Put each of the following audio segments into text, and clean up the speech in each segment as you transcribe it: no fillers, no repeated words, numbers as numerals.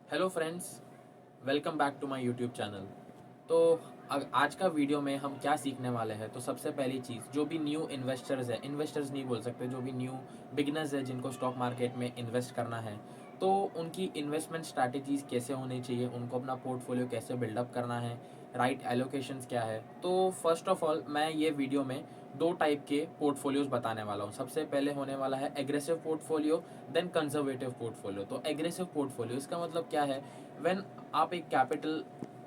Hello friends, welcome back to my YouTube channel. तो आज का वीडियो में हम क्या सीखने वाले हैं। तो सबसे पहली चीज़, जो भी न्यू इन्वेस्टर्स है, इन्वेस्टर्स नहीं बोल सकते, जो भी न्यू बिगनर्स है जिनको स्टॉक मार्केट में इन्वेस्ट करना है, तो उनकी इन्वेस्टमेंट स्ट्रैटेजीज़ कैसे होनी चाहिए, उनको अपना पोर्टफोलियो कैसे बिल्डअप करना है, राइट एलोकेशंस क्या है। तो फर्स्ट ऑफ ऑल मैं ये वीडियो में दो टाइप के पोर्टफोलियोज़ बताने वाला हूँ। सबसे पहले होने वाला है aggressive portfolio, then conservative portfolio. तो एग्रेसिव पोर्टफोलियो इसका मतलब क्या है, व्हेन आप एक कैपिटल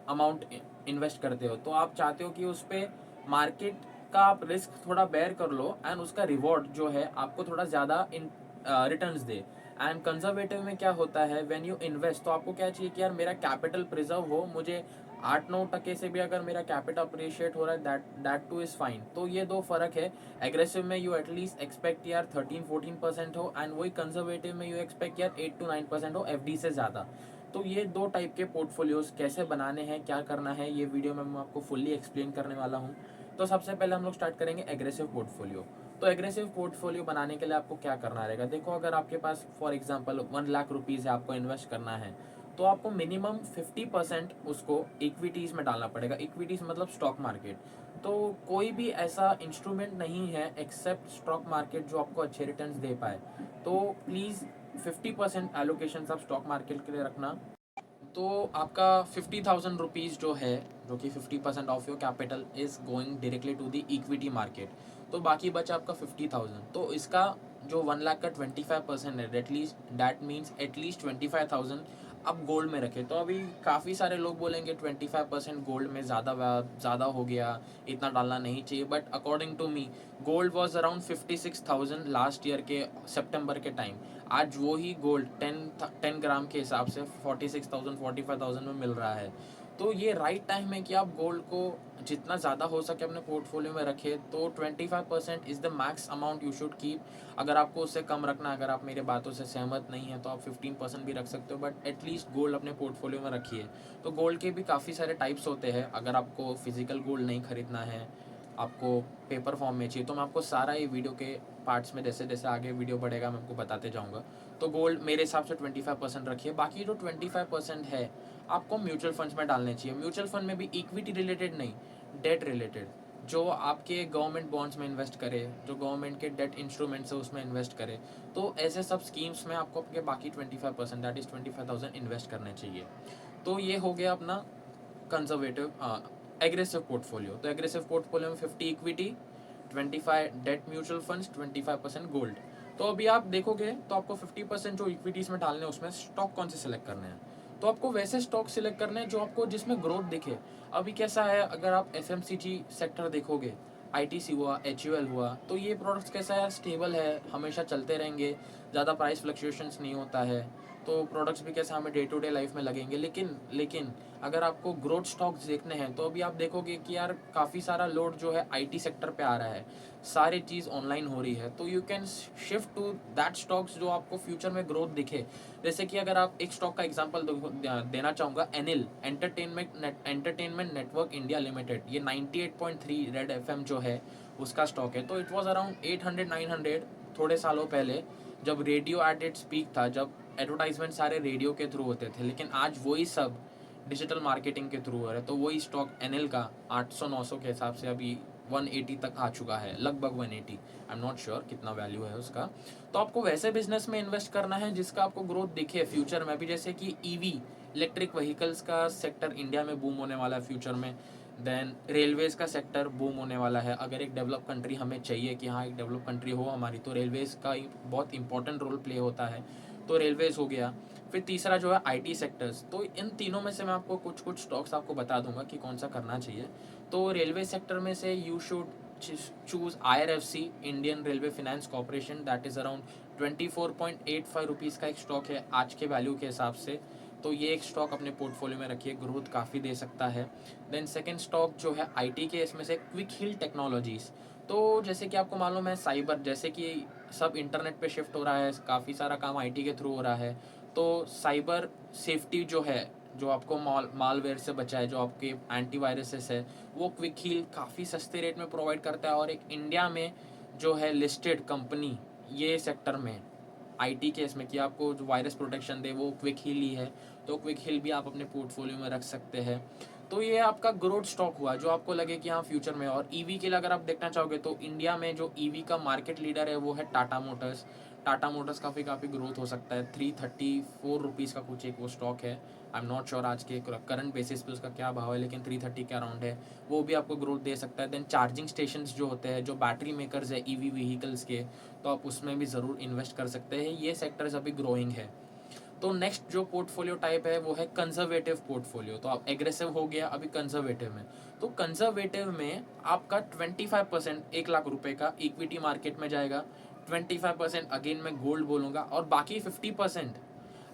अमाउंट इन्वेस्ट करते हो तो आप चाहते हो कि उस पर मार्केट का आप रिस्क थोड़ा बेयर कर लो एंड उसका रिवॉर्ड जो है आपको थोड़ा ज़्यादा इन रिटर्न्स दे। एंड कंजर्वेटिव में क्या होता है, व्हेन यू इन्वेस्ट तो आपको क्या चाहिए कि यार मेरा कैपिटल प्रिजर्व हो, मुझे 8-9% से भी अगर मेरा कैपिटल अप्रिशिएट हो रहा है दैट टू इज़ फाइन। तो ये दो फर्क है। एग्रेसिव में यू एटलीस्ट एक्सपेक्ट यार 13-14% हो, एंड वही कंजर्वेटिव में यू एक्सपेक्ट यार 8-9% हो एफडी से ज़्यादा। तो ये दो टाइप के पोर्टफोलियोज़ कैसे बनाने हैं, क्या करना है, ये वीडियो में मैं आपको फुल्ली एक्सप्लेन करने वाला हूँ। तो सबसे पहले हम लोग स्टार्ट करेंगे एग्रेसिव पोर्टफोलियो। तो एग्रेसिव पोर्टफोलियो बनाने के लिए आपको क्या करना रहेगा, देखो अगर आपके पास फॉर एग्जांपल 1 लाख रुपीज़ है, आपको इन्वेस्ट करना है, तो आपको मिनिमम 50% उसको इक्विटीज़ में डालना पड़ेगा। इक्विटीज़ मतलब स्टॉक मार्केट। तो कोई भी ऐसा इंस्ट्रूमेंट नहीं है एक्सेप्ट स्टॉक मार्केट जो आपको अच्छे रिटर्न्स दे पाए। तो प्लीज़ 50% एलोकेशन आप स्टॉक मार्केट के लिए रखना। तो आपका 50,000 रुपीज़ जो है, जो कि 50% of your capital is going directly to the equity market. तो बाकी बचा आपका 50,000। तो इसका जो 1 लाख का 25% है, एटलीस्ट दैट मीन्स एटलीस्ट 25,000 आप गोल्ड में रखें। तो अभी काफ़ी सारे लोग बोलेंगे 25% गोल्ड में ज़्यादा हो गया, इतना डालना नहीं चाहिए। But according to me, gold was around 56,000 last year के सितंबर के टाइम। आज वो ही गोल्ड 10 ग्राम के हिसाब से 46,000 45,000 में मिल रहा है। तो ये राइट टाइम है कि आप गोल्ड को जितना ज़्यादा हो सके अपने पोर्टफोलियो में रखें। तो 25% is the max amount you should keep. अगर आपको उससे कम रखना, अगर आप मेरे बातों से सहमत नहीं हैं, तो आप 15% भी रख सकते हो, बट एटलीस्ट गोल्ड अपने पोर्टफोलियो में रखिए। तो गोल्ड के भी काफ़ी सारे टाइप्स होते हैं। अगर आपको फिजिकल गोल्ड नहीं खरीदना है, आपको पेपर फॉर्म में चाहिए, तो मैं आपको सारा ये वीडियो के पार्ट्स में जैसे जैसे आगे वीडियो बढ़ेगा मैं आपको बताते जाऊँगा। तो गोल्ड मेरे हिसाब से 25% रखिए। बाकी जो 25% है आपको म्यूचुअल फंड्स में डालने चाहिए। म्यूचुअल फंड में भी इक्विटी रिलेटेड नहीं, डेट रिलेटेड, जो आपके गवर्नमेंट बॉन्ड्स में इन्वेस्ट करे, जो गवर्नमेंट के डेट इंस्ट्रूमेंट्स है उसमें इन्वेस्ट करे। तो ऐसे सब स्कीम्स में आपको आपके बाकी 25% दैट इज़ 25,000 इन्वेस्ट करने चाहिए। तो ये हो गया अपना कंजर्वेटिव एग्रेसिव पोर्टफोलियो। तो एग्रेसिव पोर्टफोलियो में 50 equity, 25 debt mutual funds, 25% gold. तो अभी आप देखोगे तो आपको 50% जो इक्विटीज़ में डालने हैं उसमें स्टॉक कौन से सिलेक्ट करने हैं। तो आपको वैसे स्टॉक सिलेक्ट करने हैं जो आपको जिसमें ग्रोथ दिखे। अभी कैसा है, अगर आप एफएमसीजी सेक्टर देखोगे, आईटीसी हुआ, एचयूएल हुआ, तो ये प्रोडक्ट्स कैसा है, स्टेबल है, हमेशा चलते रहेंगे, ज़्यादा प्राइस फ्लक्चुएशंस नहीं होता है। तो प्रोडक्ट्स भी कैसा हमें डे टू डे लाइफ में लगेंगे। लेकिन अगर आपको ग्रोथ स्टॉक्स देखने हैं तो अभी आप देखोगे कि यार काफ़ी सारा लोड जो है आईटी सेक्टर पे आ रहा है, सारी चीज़ ऑनलाइन हो रही है। तो you can shift to that stocks जो आपको फ्यूचर में ग्रोथ दिखे। जैसे कि अगर आप एक स्टॉक का एग्जांपल देना चाहूँगा, एनिल एंटरटेनमेंट नेटवर्क इंडिया लिमिटेड, ये 98.3 रेड एफएम जो है उसका स्टॉक है। तो इट वाज अराउंड 800-900 थोड़े सालों पहले, जब रेडियो एट इट्स पीक था, जब एडवर्टाइजमेंट सारे रेडियो के थ्रू होते थे। लेकिन आज वही सब डिजिटल मार्केटिंग के थ्रू हो रहा है। तो वही स्टॉक एनएल का 800-900 के हिसाब से अभी 180 तक आ चुका है, लगभग 180। आई एम नॉट श्योर कितना वैल्यू है उसका। तो आपको वैसे बिजनेस में इन्वेस्ट करना है जिसका आपको ग्रोथ दिखे फ्यूचर में भी। जैसे कि ईवी, इलेक्ट्रिक व्हीकल्स का सेक्टर इंडिया में बूम होने वाला है फ्यूचर में। देन रेलवेज़ का सेक्टर बूम होने वाला है। अगर एक डेवलप कंट्री हमें चाहिए कि हाँ एक डेवलप कंट्री हो हमारी, तो रेलवेज़ का बहुत इंपॉर्टेंट रोल प्ले होता है। तो रेलवेज़ हो गया। फिर तीसरा जो है आईटी सेक्टर्स। तो इन तीनों में से मैं आपको कुछ कुछ स्टॉक्स आपको बता दूंगा कि कौन सा करना चाहिए। तो रेलवे सेक्टर में से you should choose IRFC, Indian railway finance corporation, that is around 24.85 rupees का एक स्टॉक है आज के वैल्यू के हिसाब से। तो ये एक स्टॉक अपने पोर्टफोलियो में रखिए, ग्रोथ काफ़ी दे सकता है। देन सेकेंड स्टॉक जो है आईटी के, इसमें से क्विक हिल टेक्नोलॉजीज़। तो जैसे कि आपको मालूम है साइबर, जैसे कि सब इंटरनेट पे शिफ्ट हो रहा है, काफ़ी सारा काम आईटी के थ्रू हो रहा है। तो साइबर सेफ्टी जो है, जो आपको मालवेयर से बचाए, जो आपके एंटीवायरसेस है, वो क्विक हील काफ़ी सस्ते रेट में प्रोवाइड करता है। और एक इंडिया में जो है लिस्टेड कंपनी ये सेक्टर में IT केस में कि आपको जो वायरस प्रोटेक्शन दे, वो क्विक हील ही है, तो क्विक हील भी आप अपने पोर्टफोलियो में रख सकते हैं। तो ये आपका ग्रोथ स्टॉक हुआ जो आपको लगे कि हाँ फ्यूचर में। और ईवी के लिए अगर आप देखना चाहोगे तो इंडिया में जो ईवी का मार्केट लीडर है वो है टाटा मोटर्स। टाटा मोटर्स काफ़ी ग्रोथ हो सकता है। 334 रुपीज़ का कुछ एक वो स्टॉक है। आई एम नॉट श्योर आज के करंट बेसिस पे उसका क्या भाव है, लेकिन 330 के अराउंड है। वो भी आपको ग्रोथ दे सकता है। देन चार्जिंग स्टेशन जो होते हैं, जो बैटरी मेकर्स है ईवी व्हीकल्स के, तो आप उसमें भी ज़रूर इन्वेस्ट कर सकते हैं। ये सेक्टर्स अभी ग्रोइंग है। तो नेक्स्ट जो पोर्टफोलियो टाइप है वो है कंजर्वेटिव पोर्टफोलियो। तो आप एग्रेसिव हो गया, अभी कंजर्वेटिव में। तो कंजर्वेटिव में आपका 25% 1 लाख रुपए का इक्विटी मार्केट में जाएगा, 25% अगेन मैं गोल्ड बोलूँगा, और बाकी 50%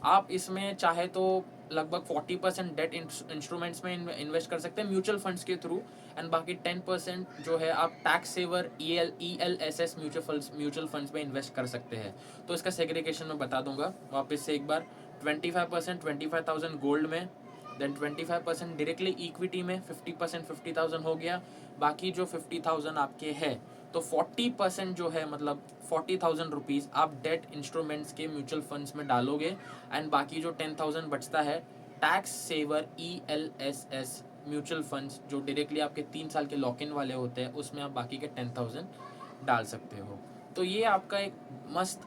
आप इसमें चाहे तो लगभग 40% डेट इंस्ट्रूमेंट्स में इन्वेस्ट कर सकते हैं म्यूचुअल फंड्स के थ्रू। एंड बाकी 10% जो है आप tax saver ELSS mutual funds में इन्वेस्ट कर सकते हैं। तो इसका सेग्रीगेशन मैं बता दूंगा वापस से एक बार। 25% 25,000 गोल्ड में, देन 25% डायरेक्टली इक्विटी में, 50% 50,000 हो गया। बाकी जो 50,000 आपके है, तो 40% जो है मतलब 40,000 रुपीज़ आप डेट इंस्ट्रूमेंट्स के म्यूचुअल फंड्स में डालोगे। एंड बाकी जो 10,000 बचता है tax saver ELSS mutual funds जो डायरेक्टली आपके 3 साल के लॉक इन वाले होते हैं, उसमें आप बाकी के 10,000 डाल सकते हो। तो ये आपका एक मस्त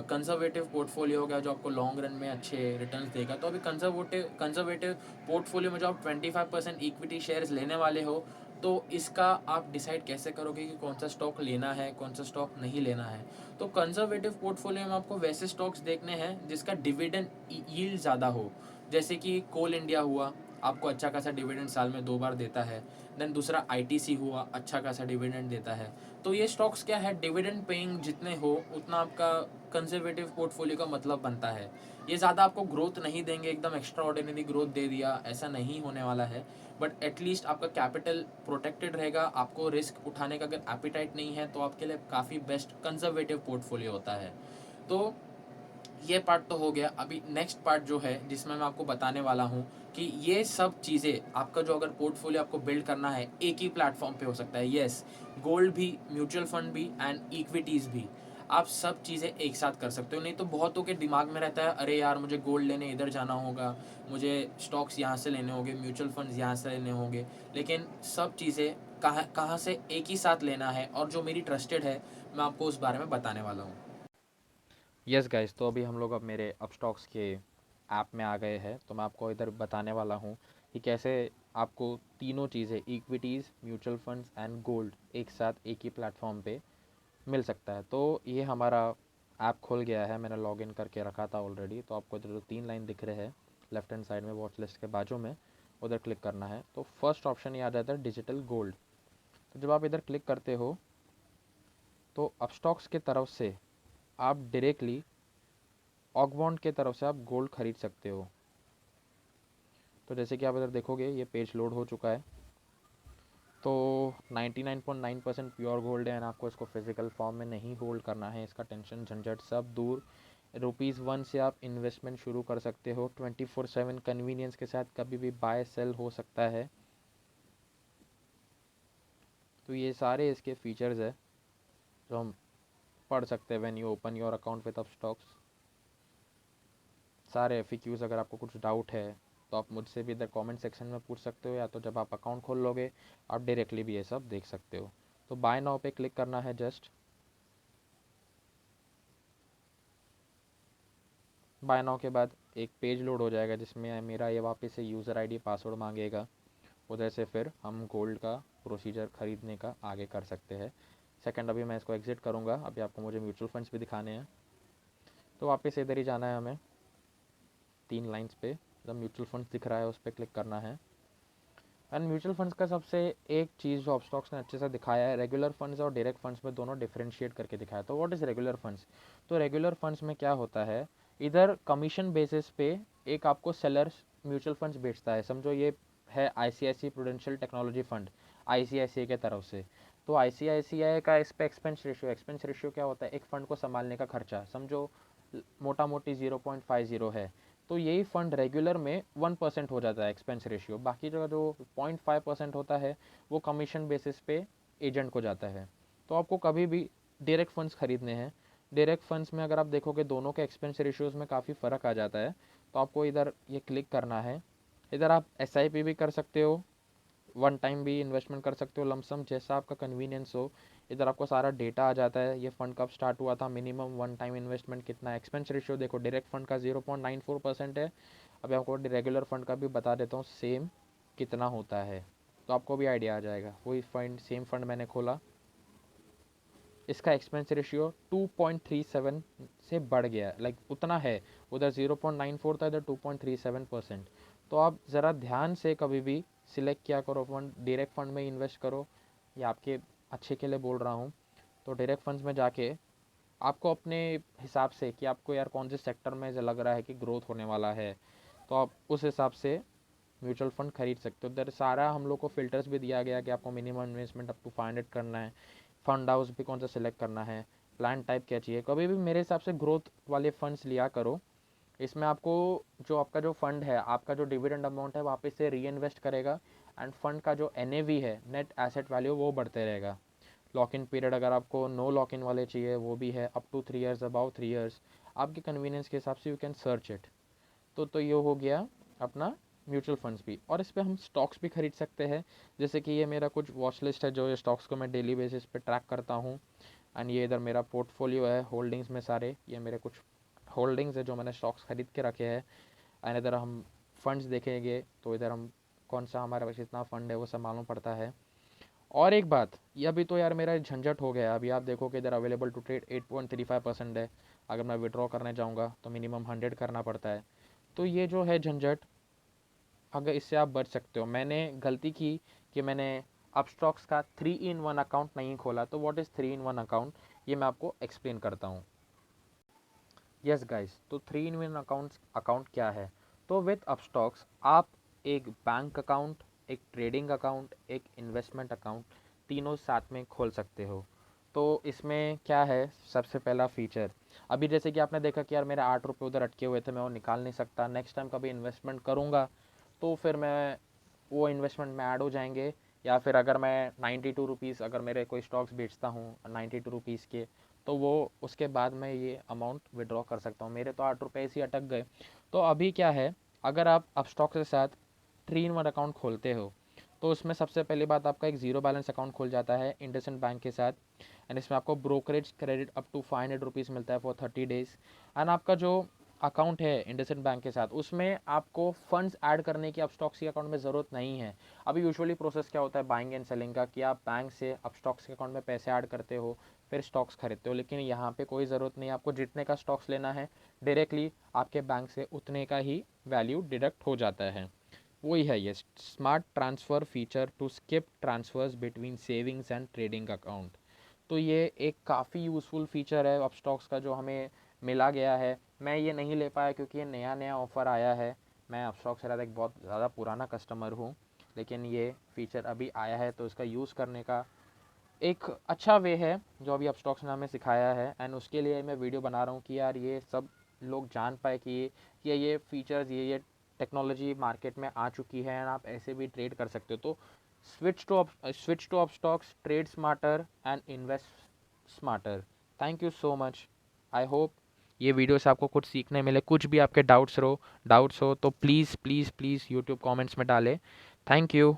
कंजर्वेटिव पोर्टफोलियो होगा जो आपको लॉन्ग रन में अच्छे रिटर्न्स देगा। तो अभी कंजर्वेटिव पोर्टफोलियो में जो आप 25% इक्विटी शेयर्स लेने वाले हो, तो इसका आप डिसाइड कैसे करोगे कि कौन सा स्टॉक लेना है, कौन सा स्टॉक नहीं लेना है। तो कंजर्वेटिव पोर्टफोलियो में आपको वैसे स्टॉक्स देखने हैं जिसका डिविडेंड यील्ड ज़्यादा हो, जैसे कि कोल इंडिया हुआ, आपको अच्छा खासा डिविडेंड साल में 2 बार देता है। देन दूसरा ITC हुआ, अच्छा खासा डिविडेंड देता है। तो ये स्टॉक्स क्या है, डिविडेंड पेइंग जितने हो उतना आपका कंजर्वेटिव पोर्टफोलियो का मतलब बनता है। ये ज़्यादा आपको ग्रोथ नहीं देंगे, एकदम एक्स्ट्रा ऑर्डिनरी ग्रोथ दे दिया, ऐसा नहीं होने वाला है। बट एटलीस्ट आपका कैपिटल प्रोटेक्टेड रहेगा। आपको रिस्क उठाने का अगर एपिटाइट नहीं है तो आपके लिए काफ़ी बेस्ट कंजर्वेटिव पोर्टफोलियो होता है। तो ये पार्ट तो हो गया। अभी नेक्स्ट पार्ट जो है जिसमें मैं आपको बताने वाला हूँ कि ये सब चीज़ें आपका जो अगर पोर्टफोलियो आपको बिल्ड करना है एक ही प्लेटफॉर्म पे हो सकता है। येस, गोल्ड भी, म्यूचुअल फंड भी एंड इक्विटीज़ भी, आप सब चीज़ें एक साथ कर सकते हो। नहीं तो बहुतों के दिमाग में रहता है अरे यार मुझे गोल्ड लेने इधर जाना होगा, मुझे स्टॉक्स यहाँ से लेने होंगे, म्यूचुअल फंड्स यहाँ से लेने होंगे। लेकिन सब चीज़ें कहाँ कहाँ से एक ही साथ लेना है, और जो मेरी ट्रस्टेड है मैं आपको उस बारे में बताने वाला हूँ। यस गाइस, तो अभी हम लोग अब मेरे अपस्टॉक्स के ऐप में आ गए हैं। तो मैं आपको इधर बताने वाला हूँ कि कैसे आपको तीनों चीज़ें equities, mutual funds and gold एक साथ एक ही प्लेटफॉर्म पे मिल सकता है। तो ये हमारा ऐप खुल गया है, मैंने लॉगिन करके रखा था ऑलरेडी। तो आपको इधर जो 3 लाइन दिख रहे हैं लेफ्ट हैंड साइड में वॉच लिस्ट के बाजू में, उधर क्लिक करना है। तो फर्स्ट ऑप्शन ये आ जाता है डिजिटल गोल्ड। तो जब आप इधर क्लिक करते हो तो अपस्टॉक्स की तरफ से आप डायरेक्टली ऑकबॉन्ड के तरफ से आप गोल्ड खरीद सकते हो। तो जैसे कि आप इधर देखोगे ये पेज लोड हो चुका है। तो 99.9% प्योर गोल्ड है, एंड आपको इसको फिजिकल फॉर्म में नहीं होल्ड करना है। इसका टेंशन झंझट सब दूर। ₹1 से आप इन्वेस्टमेंट शुरू कर सकते हो 24/7 कन्वीनियंस के साथ, कभी भी बाय सेल हो सकता है। तो ये सारे इसके फीचर्स है जो हम पढ़ सकते हैं when you open your account with Upstox. सारे FAQs, अगर आपको कुछ डाउट है तो आप मुझसे भी इधर कमेंट सेक्शन में पूछ सकते हो, या तो जब आप अकाउंट खोल लोगे आप डायरेक्टली भी ये सब देख सकते हो। तो बाय नाउ पे क्लिक करना है जस्ट। बाय नाउ के बाद एक पेज लोड हो जाएगा जिसमें मेरा ये वापस से यूज़र ID पासवर्ड मांगेगा। उधर से फिर हम गोल्ड का प्रोसीजर ख़रीदने का आगे कर सकते हैं। सेकंड, अभी मैं इसको एग्ज़िट करूँगा। अभी आपको मुझे म्यूचुअल फंड्स भी दिखाने हैं। तो वापस इधर ही जाना है हमें 3 लाइन्स पे। जब म्यूचुअल फंड्स दिख रहा है उस पर क्लिक करना है। एंड म्यूचुअल फंड्स का सबसे एक चीज़ जो अपस्टॉक्स ने अच्छे से दिखाया है, रेगुलर फंड्स और डायरेक्ट फंड्स में दोनों डिफरेंशिएट करके दिखाया। तो व्हाट इज़ रेगुलर फंड्स? तो रेगुलर फंड्स में क्या होता है, इधर कमीशन बेसिस पे एक आपको सेलर म्यूचुअल फंड्स बेचता है। समझो ये है ICICI prudential technology fund, ICICI के तरफ से। तो ICICI का इस पर एक्सपेंस रेशियो क्या होता है, एक फ़ंड को संभालने का खर्चा समझो मोटा मोटी 0.50 है। तो यही फ़ंड रेगुलर में 1% हो जाता है एक्सपेंस रेशियो। बाकी जगह जो 0.5% होता है वो कमीशन बेसिस पे एजेंट को जाता है। तो आपको कभी भी डायरेक्ट फंड्स खरीदने हैं डायरेक्ट फंड्स में अगर आप देखोगे दोनों के एक्सपेंस रेशियोज़ में काफ़ी फ़र्क आ जाता है। तो आपको इधर ये क्लिक करना है। इधर आप SIP भी कर सकते हो, वन टाइम भी इन्वेस्टमेंट कर सकते हो, लमसम जैसा आपका कन्वीनियंस हो। इधर आपको सारा डेटा आ जाता है, ये फंड कब स्टार्ट हुआ था, मिनिमम वन टाइम इन्वेस्टमेंट कितना, एक्सपेंस रेशियो देखो डायरेक्ट फंड का 0.94% है। अभी आपको रेगुलर फंड का भी बता देता हूँ सेम कितना होता है, तो आपको भी आइडिया आ जाएगा। वही फंड, सेम फंड मैंने खोला, इसका एक्सपेंस रेशियो 2.37 से बढ़ गया, लाइक उतना है। उधर 0.94 था, इधर 2.37%। तो आप ज़रा ध्यान से कभी भी सिलेक्ट किया करो फंड, डायरेक्ट फंड में इन्वेस्ट करो, ये आपके अच्छे के लिए बोल रहा हूँ। तो डायरेक्ट फंड्स में जाके आपको अपने हिसाब से कि आपको यार कौन से सेक्टर में लग रहा है कि ग्रोथ होने वाला है, तो आप उस हिसाब से म्यूचुअल फंड खरीद सकते हो। उधर सारा हम लोग को फिल्टर्स भी दिया गया कि आपको मिनिमम इन्वेस्टमेंट अप टू 500 करना है, फंड हाउस भी कौन सा सिलेक्ट करना है, प्लान टाइप क्या चाहिए। कभी भी मेरे हिसाब से ग्रोथ वाले फंड्स लिया करो। इसमें आपको जो आपका जो फंड है, आपका जो डिविडेंड अमाउंट है वापस से री इन्वेस्ट करेगा, एंड फंड का जो NAV है, नेट एसेट वैल्यू, वो बढ़ते रहेगा। लॉक इन पीरियड अगर आपको नो लॉक इन वाले चाहिए वो भी है, up to 3 years, about 3 years, आपके कन्वीनियंस के हिसाब से यू कैन सर्च इट। तो ये हो गया अपना म्यूचुअल फंड्स भी। और इस पर हम स्टॉक्स भी खरीद सकते हैं, जैसे कि ये मेरा कुछ वॉच लिस्ट है, जो ये स्टॉक्स को मैं डेली बेसिस पे ट्रैक करता हूँ। एंड ये इधर मेरा पोर्टफोलियो है होल्डिंग्स में सारे, ये मेरे कुछ होल्डिंग्स है जो मैंने स्टॉक्स खरीद के रखे हैं। एंड इधर हम फंड्स देखेंगे तो इधर हम कौन सा हमारे पास इतना फंड है वो सब मालूम पड़ता है। और एक बात, ये अभी तो यार मेरा झंझट हो गया। अभी आप देखो कि इधर अवेलेबल टू ट्रेड 8.35% है। अगर मैं विड्रॉ करने जाऊँगा तो मिनिमम 100 करना पड़ता है। तो ये जो है झंझट, अगर इससे आप बच सकते हो। मैंने गलती की कि मैंने अपस्टॉक्स का 3-in-1 अकाउंट नहीं खोला। तो व्हाट इज़ 3-in-1 अकाउंट, ये मैं आपको एक्सप्लेन करता हूँ। यस गाइस, तो 3-in-1 अकाउंट क्या है। तो विथ अपस्टॉक्स आप एक बैंक अकाउंट, एक ट्रेडिंग अकाउंट, एक इन्वेस्टमेंट अकाउंट, तीनों साथ में खोल सकते हो। तो इसमें क्या है, सबसे पहला फीचर, अभी जैसे कि आपने देखा कि यार मेरे 8 रुपये उधर अटके हुए थे, मैं वो निकाल नहीं सकता। नेक्स्ट टाइम कभी इन्वेस्टमेंट करूँगा तो फिर मैं वो इन्वेस्टमेंट में ऐड हो जाएंगे। या फिर अगर मैं 92 रुपीज़ अगर मेरे कोई स्टॉक्स बेचता हूँ 92 रुपीज़ के, तो वो उसके बाद मैं ये अमाउंट विड्रॉ कर सकता हूँ। मेरे तो 8 रुपये ऐसे ही अटक गए। तो अभी क्या है, अगर आप अपस्टॉक के साथ 3-in-1 अकाउंट खोलते हो तो उसमें सबसे पहली बात आपका एक ज़ीरो बैलेंस अकाउंट खुल जाता है इंडसइंड बैंक के साथ। एंड इसमें आपको brokerage credit up to 500 rupees मिलता है फॉर 30 डेज़। एंड आपका जो अकाउंट है इंडसइंड बैंक के साथ, उसमें आपको फंड्स ऐड करने की अपस्टॉक्स के अकाउंट में ज़रूरत नहीं है। अभी यूजुअली प्रोसेस क्या होता है बाइंग एंड सेलिंग का, कि आप बैंक से अपस्टॉक्स के अकाउंट में पैसे ऐड करते हो, फिर स्टॉक्स खरीदते हो। लेकिन यहाँ पे कोई ज़रूरत नहीं, आपको जितने का स्टॉक्स लेना है डायरेक्टली आपके बैंक से उतने का ही वैल्यू डिडक्ट हो जाता है। वही है ये smart transfer feature to skip transfers between savings and trading account. तो ये एक काफ़ी यूज़फुल फीचर है अपस्टॉक्स का जो हमें मिला गया है। मैं ये नहीं ले पाया क्योंकि ये नया नया ऑफ़र आया है। मैं अपस्टॉक्स से एक बहुत ज़्यादा पुराना कस्टमर हूँ, लेकिन ये फ़ीचर अभी आया है तो इसका यूज़ करने का एक अच्छा वे है जो अभी अपस्टॉक्स ने हमें सिखाया है। एंड उसके लिए मैं वीडियो बना रहा हूँ कि यार ये सब लोग जान पाए कि ये फीचर्स, ये टेक्नोलॉजी मार्केट में आ चुकी है एंड आप ऐसे भी ट्रेड कर सकते हो। तो switch to Upstox, trade smarter and invest smarter. Thank you so much. I hope ये वीडियो से आपको कुछ सीखने मिले। कुछ भी आपके डाउट्स हो तो please please please YouTube comments में डालें। Thank you.